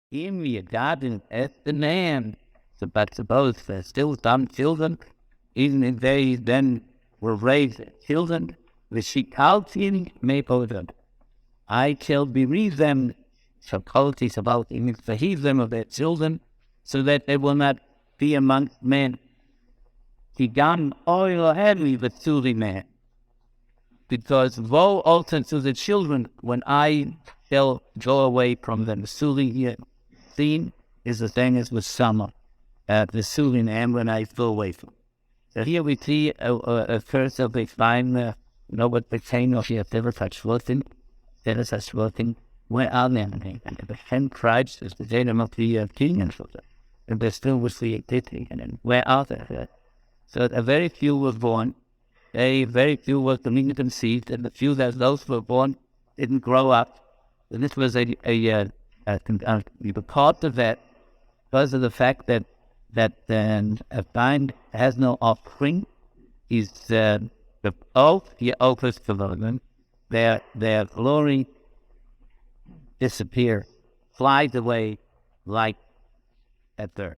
In the garden at the land. So, but suppose there's still some children, even if they then were raised as children, the Shikaltin may them. I shall bereave them, shall qualities about him, bereave them of their children, so that they will not be amongst men. Higam oil heavy the truly man. Because woe also to the children when I shall go away from them. The Suli here seen is the same as with summer. The Suli am when I go away from. So here we see a first of a fine, what became of the Schwarzen, where are they? And the 10 tribes is the name of the king and so on. And they still was the existing, and then where are they? So a very few were born, very few were conceived, and the few that those were born didn't grow up. And this was we were caught of that because of the fact that a vine has no offspring. Is the oak, the opus development, their glory disappear, flies away like a bird.